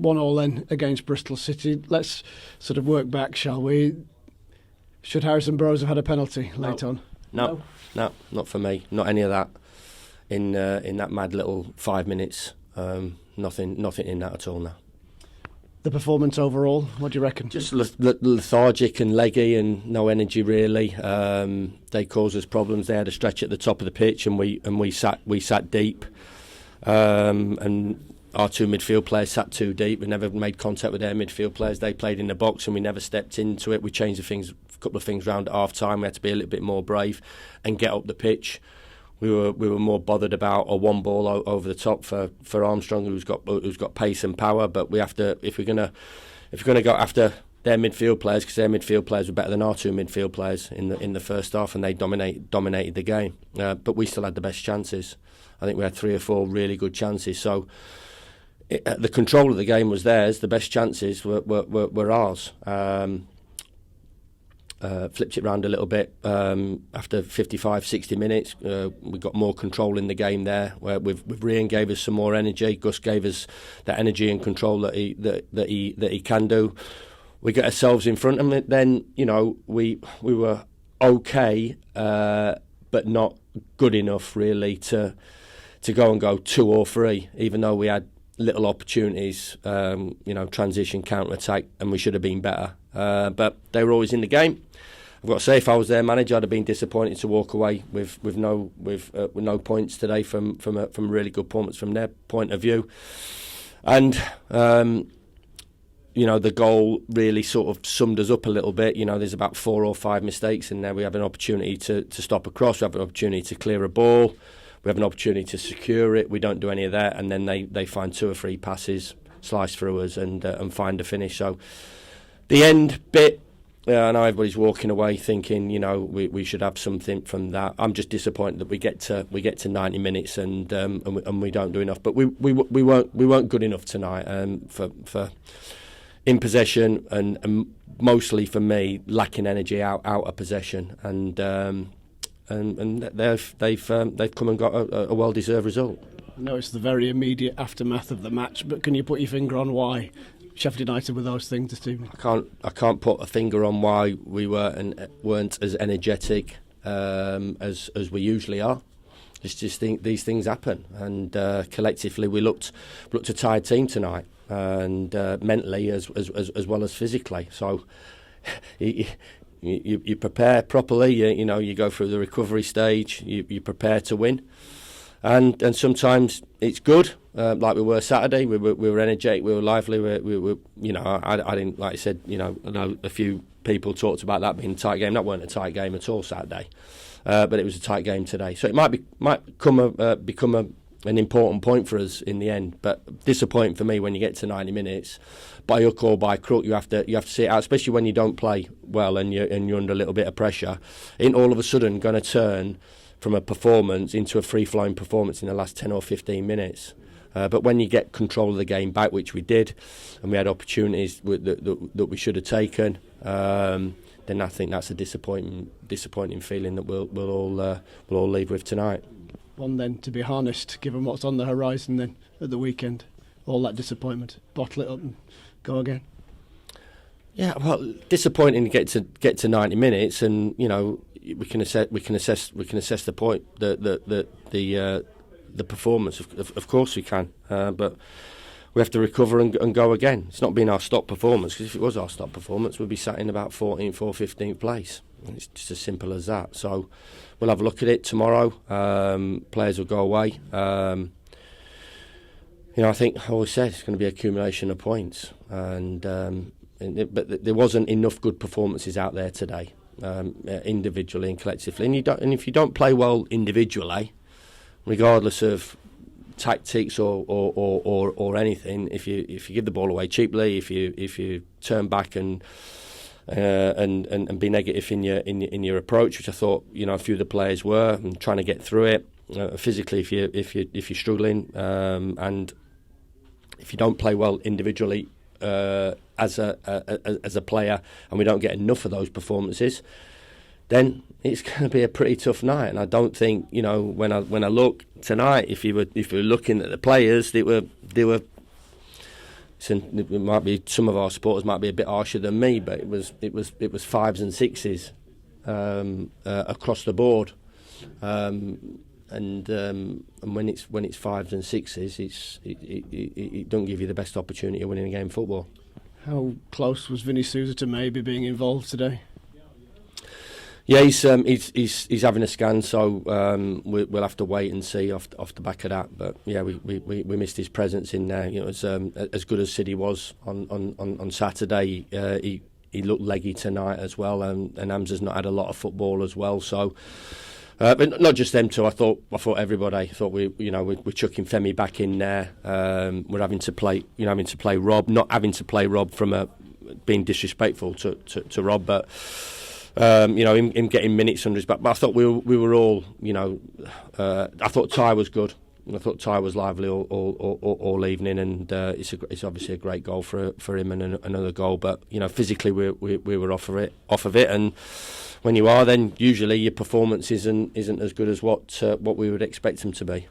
1-1 then against Bristol City. Let's sort of work back, shall we? Should Harrison Burrows have had a penalty late on? No, not for me. Not any of that in that mad little 5 minutes. Nothing in that at all now. The performance overall, what do you reckon? Just lethargic and leggy and no energy really. They caused us problems. They had a stretch at the top of the pitch and we sat deep. And our two midfield players sat too deep. We never made contact with their midfield players. They played in the box and we never stepped into it. We changed a couple of things around at half time. We had to be a little bit more brave and get up the pitch. We were more bothered about a one ball over the top for Armstrong, who's got pace and power. But we have to, if we're gonna go after their midfield players, because their midfield players were better than our two midfield players in the first half, and they dominated the game. But we still had the best chances. I think we had 3 or 4 really good chances. So the control of the game was theirs. The best chances were ours. Flipped it round a little bit after 55, 60 minutes. We got more control in the game there. Where with Rian gave us some more energy. Gus gave us that energy and control that he can do. We got ourselves in front, and then we were okay, but not good enough really to go 2 or 3, even though we had little opportunities, transition, counter-attack, and we should have been better. But they were always in the game. I've got to say, if I was their manager, I'd have been disappointed to walk away with no points today from a really good performance from their point of view. And the goal really sort of summed us up a little bit. There's about 4 or 5 mistakes in there. We have an opportunity to stop a cross. We have an opportunity to clear a ball. We have an opportunity to secure it. We don't do any of that, and then they find 2 or 3 passes, slice through us, and find a finish. So the end bit, I know everybody's walking away thinking, we should have something from that. I'm just disappointed that we get to 90 minutes and we don't do enough. But we weren't good enough tonight for in possession and mostly for me lacking energy out of possession and they've come and got a well-deserved result. I know it's the very immediate aftermath of the match, but can you put your finger on why Sheffield United were those things this evening? I can't put a finger on why we weren't as energetic as we usually are. It's just these things happen, and collectively we looked a tired team tonight, and mentally as well as physically. So. You prepare properly. You go through the recovery stage. You prepare to win, and sometimes it's good. Like we were Saturday, we were energetic, we were lively. We I didn't, like I said. I know a few people talked about that being a tight game. That weren't a tight game at all Saturday, but it was a tight game today. So it might become an important point for us in the end. But disappointing for me when you get to 90 minutes. By hook or by crook, you have to see it out, especially when you don't play well and you're under a little bit of pressure. Ain't all of a sudden going to turn from a performance into a free-flowing performance in the last 10 or 15 minutes. But when you get control of the game back, which we did, and we had opportunities that we should have taken, then I think that's a disappointing feeling that we'll all leave with tonight. One then to be harnessed, given what's on the horizon then at the weekend. All that disappointment, bottle it up and go again. Yeah, well, disappointing to get to 90 minutes, and we can assess the point, the performance. Of course we can, but we have to recover and go again. It's not been our top performance, because if it was our top performance, we'd be sat in about 14th or 15th place. And it's just as simple as that. So we'll have a look at it tomorrow. Players will go away. I think I always said it's going to be accumulation of points, but there wasn't enough good performances out there today, individually and collectively. And if you don't play well individually, regardless of tactics or anything, if you give the ball away cheaply, if you turn back and be negative in your approach, which I thought a few of the players were, and trying to get through it physically, if you're struggling, and if you don't play well individually as a player, and we don't get enough of those performances, then it's going to be a pretty tough night. And I don't think when I look tonight, if you were looking at the players, they were it might be some of our supporters might be a bit harsher than me, but it was fives and sixes across the board. And when it's fives and sixes, it don't give you the best opportunity of winning a game of football. How close was Vinny Souza to maybe being involved today? Yeah, he's having a scan, so we'll have to wait and see off the back of that. But yeah, we missed his presence in there. You know, as good as City was on Saturday, he looked leggy tonight as well, and Hamza's not had a lot of football as well. So, but not just them two. I thought everybody. I thought we're chucking Femi back in there. We're having to play Rob, not having to play Rob from being disrespectful to Rob, but. Him getting minutes under his back. But I thought we were all, I thought Ty was good. I thought Ty was lively all evening, and it's obviously a great goal for him and another goal. But physically we were off of it, and when you are, then usually your performance isn't as good as what we would expect them to be.